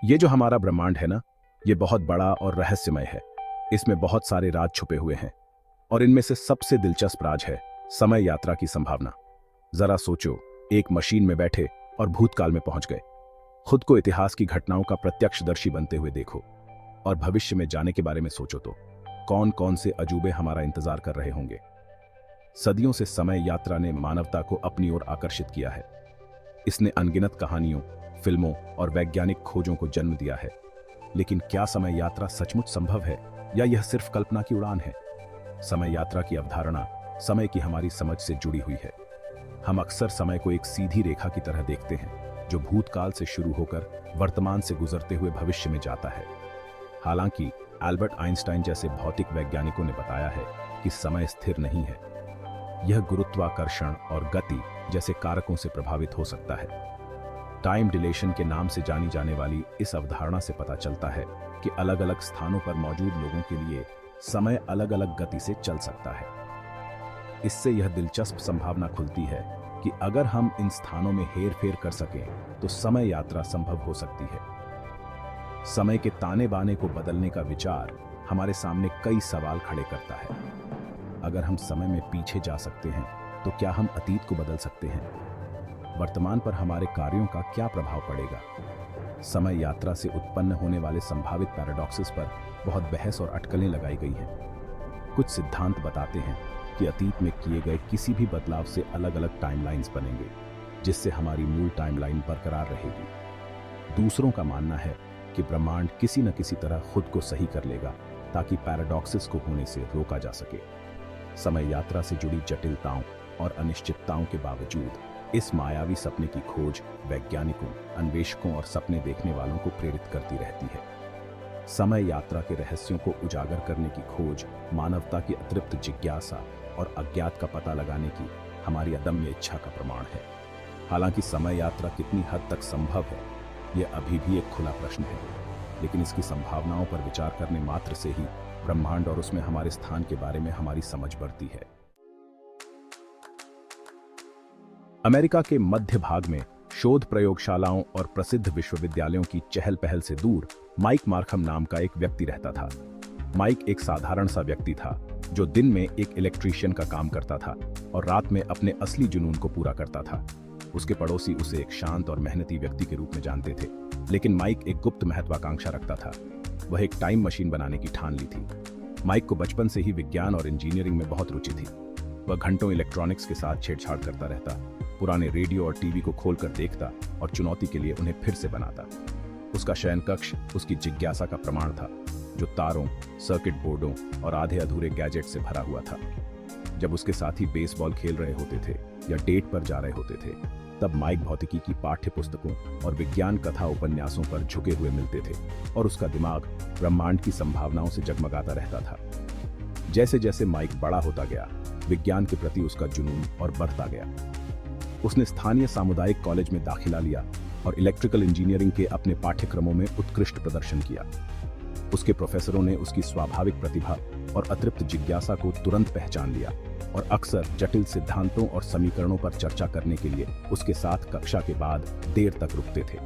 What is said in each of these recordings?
ये जो हमारा ब्रह्मांड है ना, ये बहुत बड़ा और रहस्यमय है। इसमें बहुत सारे राज छुपे हुए हैं और इनमें से सबसे दिलचस्प राज है समय यात्रा की संभावना। जरा सोचो, एक मशीन में बैठे और भूतकाल में पहुंच गए। खुद को इतिहास की घटनाओं का प्रत्यक्षदर्शी बनते हुए देखो और भविष्य में जाने के बारे में सोचो तो कौन कौन से अजूबे हमारा इंतजार कर रहे होंगे। सदियों से समय यात्रा ने मानवता को अपनी ओर आकर्षित किया है। इसने अनगिनत कहानियों, फिल्मों और वैज्ञानिक खोजों को जन्म दिया है। लेकिन क्या समय यात्रा सचमुच संभव है या यह सिर्फ कल्पना की उड़ान है? समय यात्रा की अवधारणा समय की हमारी समझ से जुड़ी हुई है। हम अक्सर समय को एक सीधी रेखा की तरह देखते हैं जो भूतकाल से शुरू होकर वर्तमान से गुजरते हुए भविष्य में जाता है। हालांकि एल्बर्ट आइंस्टाइन जैसे भौतिक वैज्ञानिकों ने बताया है कि समय स्थिर नहीं है। यह गुरुत्वाकर्षण और गति जैसे कारकों से प्रभावित हो सकता है। टाइम डिलेशन के नाम से जानी जाने वाली इस अवधारणा से पता चलता है कि अलग अलग स्थानों पर मौजूद लोगों के लिए समय अलग अलग गति से चल सकता है। इससे यह दिलचस्प संभावना खुलती है कि अगर हम इन स्थानों में हेरफेर कर सकें तो समय यात्रा संभव हो सकती है। समय के ताने बाने को बदलने का विचार हमारे सामने कई सवाल खड़े करता है। अगर हम समय में पीछे जा सकते हैं तो क्या हम अतीत को बदल सकते हैं? वर्तमान पर हमारे कार्यों का क्या प्रभाव पड़ेगा? समय यात्रा से उत्पन्न होने वाले संभावित पैराडॉक्सेस पर बहुत बहस और अटकलें लगाई गई हैं। कुछ सिद्धांत बताते हैं कि अतीत में किए गए किसी भी बदलाव से अलग अलग टाइमलाइंस बनेंगे, जिससे हमारी मूल टाइमलाइन बरकरार रहेगी। दूसरों का मानना है कि ब्रह्मांड किसी न किसी तरह खुद को सही कर लेगा ताकि पैराडॉक्सेस को होने से रोका जा सके। समय यात्रा से जुड़ी जटिलताओं और अनिश्चितताओं के बावजूद इस मायावी सपने की खोज वैज्ञानिकों, अन्वेषकों और सपने देखने वालों को प्रेरित करती रहती है। समय यात्रा के रहस्यों को उजागर करने की खोज मानवता की अतृप्त जिज्ञासा और अज्ञात का पता लगाने की हमारी अदम्य इच्छा का प्रमाण है। हालांकि समय यात्रा कितनी हद तक संभव है, यह अभी भी एक खुला प्रश्न है, लेकिन इसकी संभावनाओं पर विचार करने मात्र से ही ब्रह्मांड और उसमें हमारे स्थान के बारे में हमारी समझ बढ़ती है। अमेरिका के मध्य भाग में शोध प्रयोगशालाओं और प्रसिद्ध विश्वविद्यालयों की चहल पहल से दूर माइक मार्खम नाम का एक व्यक्ति रहता था। माइक एक साधारण सा व्यक्ति था जो दिन में एक इलेक्ट्रीशियन का काम करता था और रात में अपने असली जुनून को पूरा करता था। उसके पड़ोसी उसे एक शांत और मेहनती व्यक्ति के रूप में जानते थे, लेकिन माइक एक गुप्त महत्वाकांक्षा रखता था। वह एक टाइम मशीन बनाने की ठान ली थी। माइक को बचपन से ही विज्ञान और इंजीनियरिंग में बहुत रुचि थी। वह घंटों इलेक्ट्रॉनिक्स के साथ छेड़छाड़ करता रहता, पुराने रेडियो और टीवी को खोलकर देखता और चुनौती के लिए उन्हें फिर से बनाता। उसका शयन कक्ष उसकी जिज्ञासा का प्रमाण था, जो तारों, सर्किट बोर्डों और आधे अधूरे गैजेट से भरा हुआ था। जब उसके साथी बेसबॉल खेल रहे होते थे या डेट पर जा रहे होते थे, तब माइक भौतिकी की पाठ्य पुस्तकों और विज्ञान कथा उपन्यासों पर झुके हुए मिलते थे और उसका दिमाग ब्रह्मांड की संभावनाओं से जगमगाता रहता था। जैसे जैसे माइक बड़ा होता गया, विज्ञान के प्रति उसका जुनून और बढ़ता गया। उसने स्थानीय सामुदायिक कॉलेज में दाखिला लिया और इलेक्ट्रिकल इंजीनियरिंग के अपने पाठ्यक्रमों में उत्कृष्ट प्रदर्शन किया। उसके प्रोफेसरों ने उसकी स्वाभाविक प्रतिभा और अतृप्त जिज्ञासा को तुरंत पहचान लिया और अक्सर जटिल सिद्धांतों और समीकरणों पर चर्चा करने के लिए उसके साथ कक्षा के बाद देर तक रुकते थे।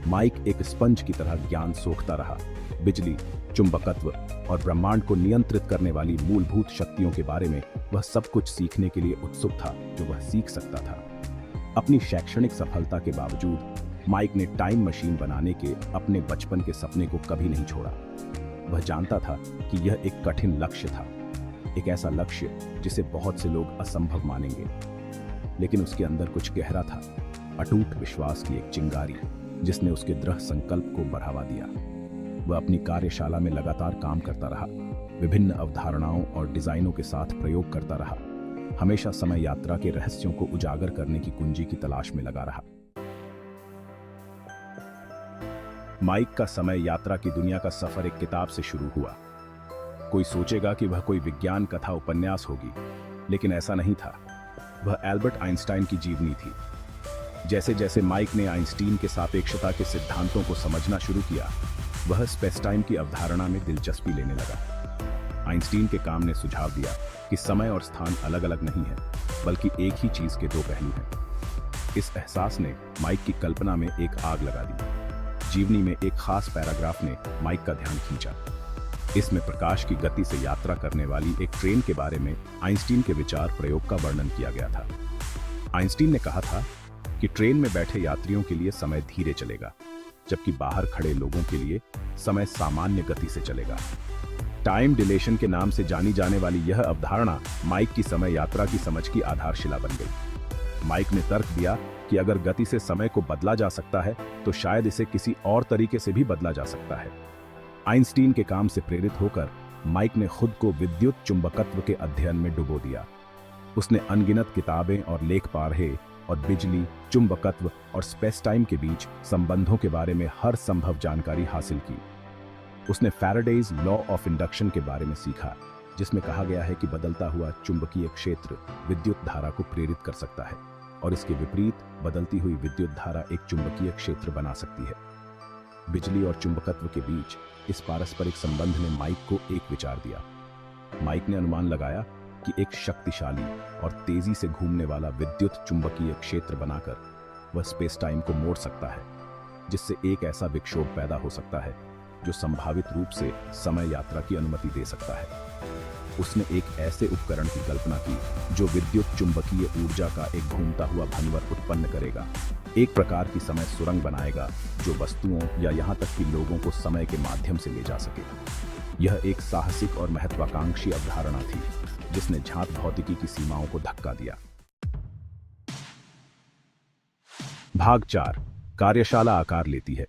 माइक एक स्पंज की तरह ज्ञान सोखता रहा। बिजली, चुंबकत्व और ब्रह्मांड को नियंत्रित करने वाली मूलभूत शक्तियों के बारे में वह सब कुछ सीखने के लिए उत्सुक था जो वह सीख सकता था। अपनी शैक्षणिक सफलता के बावजूद माइक ने टाइम मशीन बनाने के अपने बचपन के सपने को कभी नहीं छोड़ा। वह जानता था कि यह एक कठिन लक्ष्य था, एक ऐसा लक्ष्य जिसे बहुत से लोग असंभव मानेंगे, लेकिन उसके अंदर कुछ गहरा था, अटूट विश्वास की एक चिंगारी जिसने उसके दृढ़ संकल्प को बढ़ावा दिया। वह अपनी कार्यशाला में लगातार काम करता रहा, विभिन्न अवधारणाओं और डिजाइनों के साथ प्रयोग करता रहा, हमेशा समय यात्रा के रहस्यों को उजागर करने की कुंजी की तलाश में लगा रहा। माइक का समय यात्रा की दुनिया का सफर एक किताब से शुरू हुआ। कोई सोचेगा कि वह कोई विज्ञान कथा उपन्यास होगी, लेकिन ऐसा नहीं था। वह एल्बर्ट आइंस्टाइन की जीवनी थी। जैसे जैसे माइक ने आइंस्टीन के सापेक्षता के सिद्धांतों को समझना शुरू किया, वह स्पेस टाइम की अवधारणा में दिलचस्पी लेने लगा। आइंस्टीन के काम ने सुझाव दिया कि समय और स्थान अलग अलग नहीं है, बल्कि एक ही चीज के दो पहलू हैं। इस एहसास ने माइक की कल्पना में एक आग लगा दी। जीवनी में एक खास पैराग्राफ ने माइक का ध्यान खींचा। इसमें प्रकाश की गति से यात्रा करने वाली एक ट्रेन के बारे में आइंस्टीन के विचार प्रयोग का वर्णन किया गया था। आइंस्टीन ने कहा था कि ट्रेन में बैठे यात्रियों के लिए समय धीरे चलेगा, जबकि बाहर खड़े लोगों के लिए समय सामान्य गति से चलेगा। टाइम डिलेशन के नाम से जानी जाने वाली यह अवधारणा माइक की समय यात्रा की समझ की आधारशिला बन गई। माइक ने तर्क दिया कि अगर गति से समय को बदला जा सकता है तो शायद इसे किसी और तरीके से भी बदला जा सकता है। आइंस्टीन के काम से प्रेरित होकर माइक ने खुद को विद्युत चुंबकत्व के अध्ययन में डुबो दिया। उसने अनगिनत किताबें और लेख पढ़े और बिजली, चुंबकत्व और स्पेस टाइम के बीच संबंधों के बारे में हर संभव जानकारी हासिल की। उसने फैराडेज लॉ ऑफ इंडक्शन के बारे में सीखा, जिसमें कहा गया है कि बदलता हुआ चुंबकीय क्षेत्र विद्युत धारा को प्रेरित कर सकता है और इसके विपरीत बदलती हुई विद्युत धारा एक चुंबकीय क्षेत्र बना सकती है। बिजली और चुंबकत्व के बीच इस पारस्परिक संबंध ने माइक को एक विचार दिया। माइक ने अनुमान लगाया कि एक शक्तिशाली और तेजी से घूमने वाला विद्युत चुंबकीय क्षेत्र बनाकर वह स्पेस टाइम को मोड़ सकता है, जिससे एक ऐसा विक्षोभ पैदा हो सकता है जो संभावित रूप से समय यात्रा की अनुमति दे सकता है। उसने एक ऐसे उपकरण की कल्पना की जो विद्युत चुंबकीय ऊर्जा का एक घूमता हुआ भंवर उत्पन्न करेगा, एक प्रकार की समय सुरंग बनाएगा जो वस्तुओं या यहां तक कि लोगों को समय के माध्यम से ले जा सके। यह एक साहसिक और महत्वाकांक्षी अवधारणा थी जिसने झांत भौतिकी की सीमाओं को धक्का दिया। भाग 4, कार्यशाला आकार लेती है।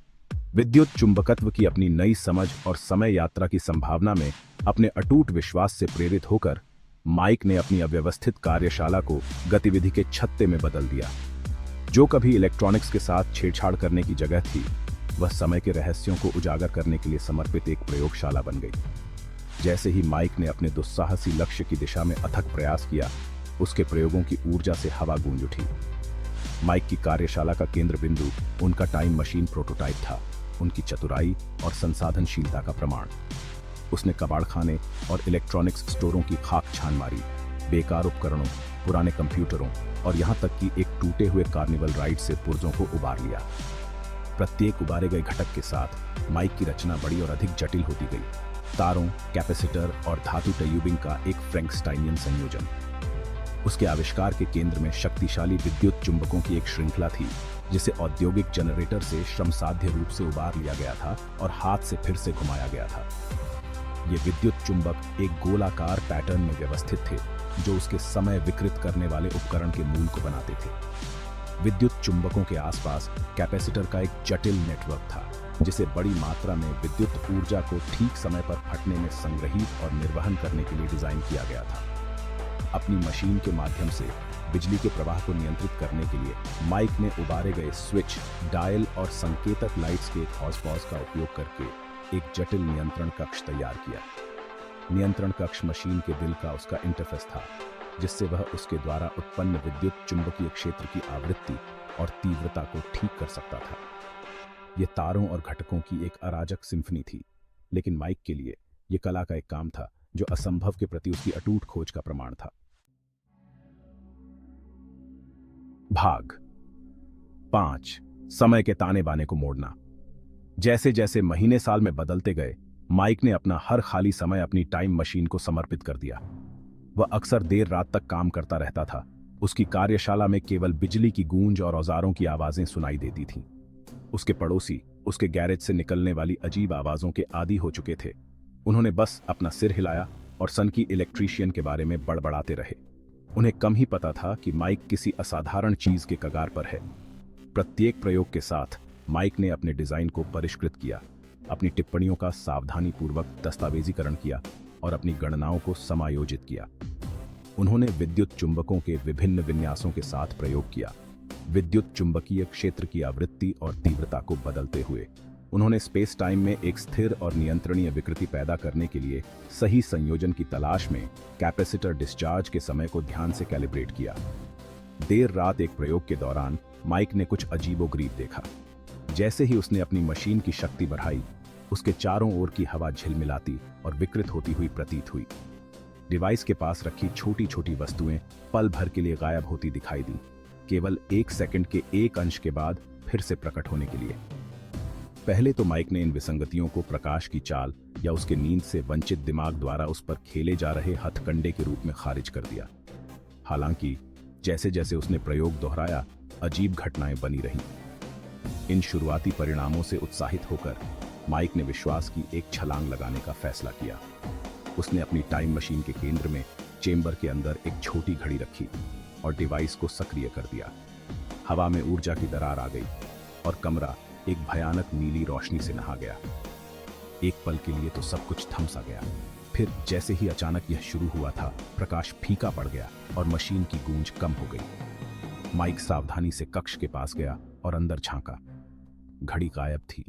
विद्युत चुंबकत्व की अपनी नई समझ और समय यात्रा की संभावना में अपने अटूट विश्वास से प्रेरित होकर माइक ने अपनी अव्यवस्थित कार्यशाला को गतिविधि के छत्ते में बदल दिया। जो कभी इलेक्ट्रॉनिक्स के साथ छेड़छाड़ करने की जगह थी, वह समय के रहस्यों को उजागर करने के लिए समर्पित एक प्रयोगशाला बन गई। जैसे ही माइक ने अपने दुस्साहसी लक्ष्य की दिशा में अथक प्रयास किया, उसके प्रयोगों की ऊर्जा से हवा गूंज उठी। माइक की कार्यशाला का केंद्र बिंदु उनका टाइम मशीन प्रोटोटाइप था, उनकी चतुराई और संसाधनशीलता का प्रमाण। उसने कबाड़खाने और इलेक्ट्रॉनिक्स स्टोरों की खाक छान मारी, बेकार उपकरणों, पुराने कंप्यूटरों और यहां तक कि एक टूटे हुए कार्निवल राइड से पुर्जों को उबार लिया। प्रत्येक उबारे गए घटक के साथ माइक की रचना बड़ी और अधिक जटिल होती गई। तारों, कैपेसिटर और धातु ट्यूबिंग का एक फ्रैंकस्टाइनियन संयोजन। उसके आविष्कार के केंद्र में शक्तिशाली विद्युत चुंबकों की एक श्रृंखला थी, जिसे औद्योगिक जनरेटर से श्रमसाध्य रूप से उबार लिया गया था और हाथ से फिर से घुमाया गया था। ये विद्युत चुंबक एक गोलाकार पैटर्न में व्यवस्थित थे, जो उसके समय विकृत करने वाले उपकरण के मूल को बनाते थे। विद्युत चुंबकों के आसपास कैपेसिटर का एक जटिल नेटवर्क था, जिसे बड़ी मात्रा में विद्युत ऊर्जा को ठीक समय पर फटने में संग्रहित और निर्वहन करने के लिए डिजाइन किया गया था। अपनी मशीन के माध्यम से बिजली के प्रवाह को नियंत्रित करने के लिए माइक ने उबारे गए स्विच, डायल और संकेतक लाइट्स के एक हौज-पौज का उपयोग करके एक जटिल नियंत्रण कक्ष तैयार किया। नियंत्रण कक्ष मशीन के दिल का उसका इंटरफेस था, जिससे वह उसके द्वारा उत्पन्न विद्युत चुंबकीय क्षेत्र की आवृत्ति और तीव्रता को ठीक कर सकता था। ये तारों और घटकों की एक अराजक सिम्फनी थी, लेकिन माइक के लिए यह कला का एक काम था जो असंभव के प्रति उसकी अटूट खोज का प्रमाण था। भाग 5, समय के ताने बाने को मोड़ना। जैसे जैसे महीने साल में बदलते गए, माइक ने अपना हर खाली समय अपनी टाइम मशीन को समर्पित कर दिया। वह अक्सर देर रात तक काम करता रहता था। उसकी कार्यशाला में केवल बिजली की गूंज और औजारों की आवाजें सुनाई देती थीं। उसके पड़ोसी उसके गैरेज से निकलने वाली अजीब आवाजों के आदी हो चुके थे। उन्होंने बस अपना सिर हिलाया और सन की इलेक्ट्रीशियन के बारे में बड़बड़ाते रहे। उन्हें कम ही पता था कि माइक किसी असाधारण चीज के कगार पर है। प्रत्येक प्रयोग के साथ माइक ने अपने डिजाइन को परिष्कृत किया, अपनी टिप्पणियों का सावधानीपूर्वक दस्तावेजीकरण किया और अपनी गणनाओं को समायोजित किया। उन्होंने विद्युत चुंबकों के विभिन्न विन्यासों के साथ प्रयोग किया। विद्युत चुंबकीय क्षेत्र की आवृत्ति और तीव्रता को बदलते हुए उन्होंने स्पेस टाइम में एक स्थिर और नियंत्रणीय विकृति पैदा करने के लिए सही संयोजन की तलाश में कैपेसिटर डिस्चार्ज के समय को ध्यान से कैलिब्रेट किया। देर रात एक प्रयोग के दौरान माइक ने कुछ अजीबोगरीब देखा। जैसे ही उसने अपनी मशीन की शक्ति बढ़ाई, उसके चारों ओर की हवा झिलमिलाती और विकृत होती हुई प्रतीत हुई। डिवाइस के पास रखी छोटी छोटी वस्तुएं पल भर के लिए गायब होती दिखाई दी, केवल 1 सेकंड के एक अंश के बाद फिर से प्रकट होने के लिए। पहले तो माइक ने इन विसंगतियों को प्रकाश की चाल या उसके नींद से वंचित दिमाग द्वारा उस पर खेले जा रहे हथकंडे के रूप में खारिज कर दिया। हालांकि जैसे जैसे उसने प्रयोग दोहराया, अजीब घटनाएं बनी रहीं। इन शुरुआती परिणामों से उत्साहित होकर माइक ने विश्वास की एक छलांग लगाने का फैसला किया। उसने अपनी टाइम मशीन के केंद्र में चेंबर के अंदर एक छोटी घड़ी रखी और डिवाइस को सक्रिय कर दिया। हवा में ऊर्जा की दरार आ गई और कमरा एक भयानक नीली रोशनी से नहा गया। एक पल के लिए तो सब कुछ थम सा गया। फिर जैसे ही अचानक यह शुरू हुआ था, प्रकाश फीका पड़ गया और मशीन की गूंज कम हो गई। माइक सावधानी से कक्ष के पास गया और अंदर झांका। घड़ी गायब थी।